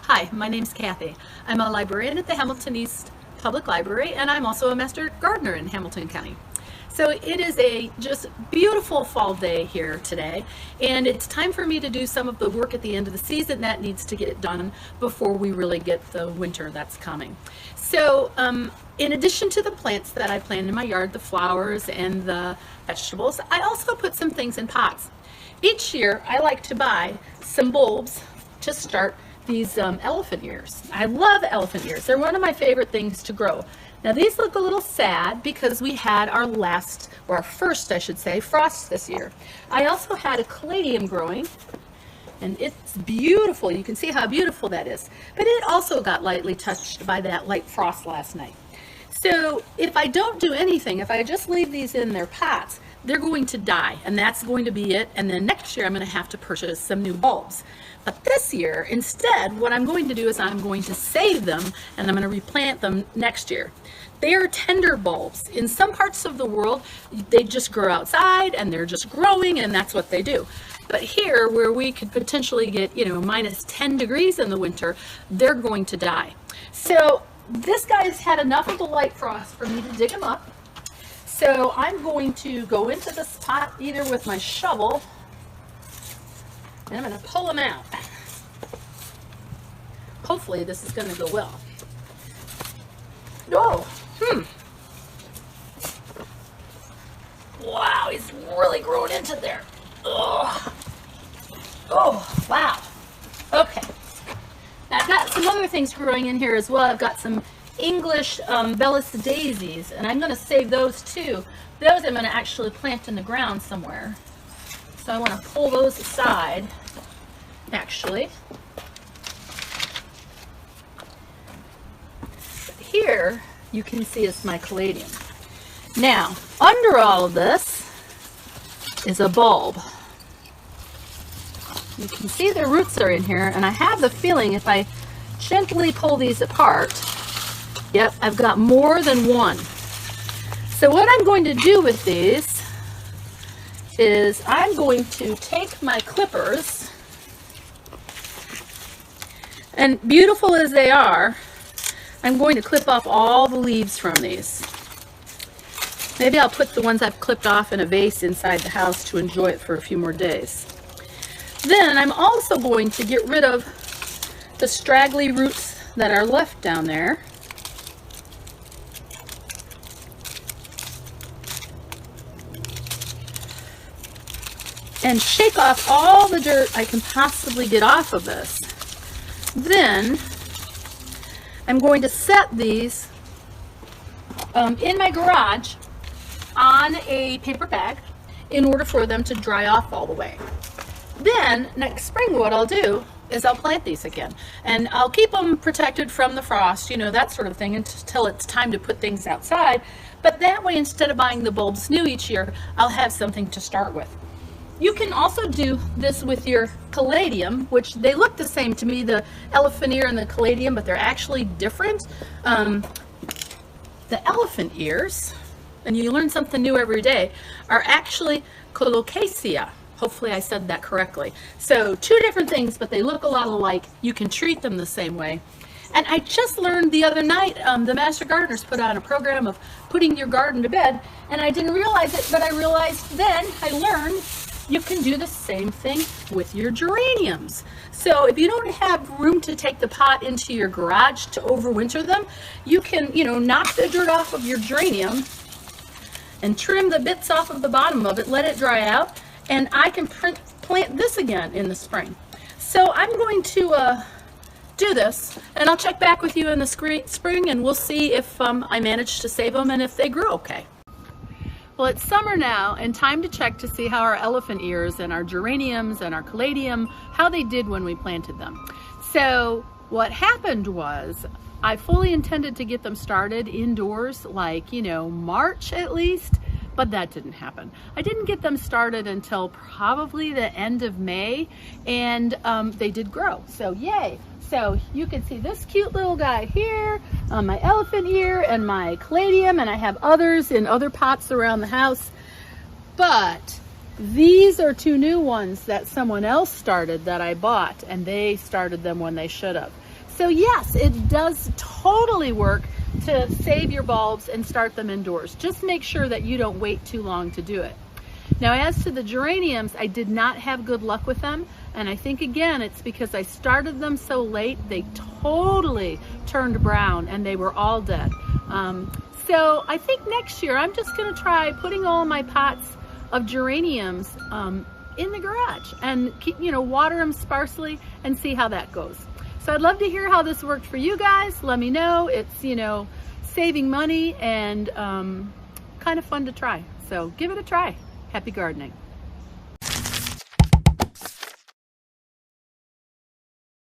Hi, my name's Kathy. I'm a librarian at the Hamilton East Public Library, and I'm also a master gardener in Hamilton County. So it is a just beautiful fall day here today, and it's time for me to do some of the work at the end of the season that needs to get done before we really get the winter that's coming. So in addition to the plants that I plant in my yard, the flowers and the vegetables, I also put some things in pots. Each year I like to buy some bulbs to start these elephant ears. I love elephant ears. They're one of my favorite things to grow. Now these look a little sad because we had our last, or our first I should say, frost this year. I also had a caladium growing, and it's beautiful. You can see how beautiful that is. But it also got lightly touched by that light frost last night. So if I don't do anything, if I just leave these in their pots, they're going to die, and that's going to be it. And then next year I'm going to have to purchase some new bulbs. But this year, instead, what I'm going to do is I'm going to save them, and I'm going to replant them next year. They are tender bulbs. In some parts of the world, they just grow outside, and they're just growing, and that's what they do. But here, where we could potentially get, minus 10 degrees in the winter, they're going to die. So this guy's had enough of the light frost for me to dig him up. So I'm going to go into this pot either with my shovel, and I'm going to pull them out. Hopefully this is going to go well. Oh, wow, he's really grown into there. Oh, wow. Okay. Now I've got some other things growing in here as well. I've got some English Bellis daisies, and I'm going to save those too. Those I'm going to actually plant in the ground somewhere. So I want to pull those aside, actually. Here you can see is my caladium. Now, under all of this is a bulb. You can see the roots are in here, and I have the feeling if I gently pull these apart, yep, I've got more than one. So what I'm going to do with these is I'm going to take my clippers, and beautiful as they are, I'm going to clip off all the leaves from these. Maybe I'll put the ones I've clipped off in a vase inside the house to enjoy it for a few more days. Then I'm also going to get rid of the straggly roots that are left down there. And shake off all the dirt I can possibly get off of this. Then I'm going to set these in my garage on a paper bag in order for them to dry off all the way. Then next spring what I'll do is I'll plant these again, and I'll keep them protected from the frost, that sort of thing, until it's time to put things outside. But that way, instead of buying the bulbs new each year, I'll have something to start with. You can also do this with your caladium, which they look the same to me, the elephant ear and the caladium, but they're actually different. The elephant ears, and you learn something new every day, are actually colocasia. Hopefully I said that correctly. So two different things, but they look a lot alike. You can treat them the same way. And I just learned the other night, the Master Gardeners put on a program of putting your garden to bed, and I didn't realize it, but I realized then, I learned, you can do the same thing with your geraniums. So if you don't have room to take the pot into your garage to overwinter them, you can, knock the dirt off of your geranium and trim the bits off of the bottom of it, let it dry out, and I can plant this again in the spring. So I'm going to do this, and I'll check back with you in the spring, and we'll see if I managed to save them and if they grew okay. Well, it's summer now, and time to check to see how our elephant ears and our geraniums and our caladium, how they did when we planted them. So what happened was I fully intended to get them started indoors like, March at least, but that didn't happen. I didn't get them started until probably the end of May, and they did grow, so yay. So you can see this cute little guy here, my elephant ear and my caladium, and I have others in other pots around the house. But these are two new ones that someone else started that I bought, and they started them when they should have. So yes, it does totally work to save your bulbs and start them indoors. Just make sure that you don't wait too long to do it. Now, as to the geraniums, I did not have good luck with them, and I think again it's because I started them so late. They totally turned brown and they were all dead. So I think next year I'm just going to try putting all my pots of geraniums in the garage and keep, water them sparsely and see how that goes. So I'd love to hear how this worked for you guys. Let me know. It's, saving money and kind of fun to try. So give it a try. Happy gardening.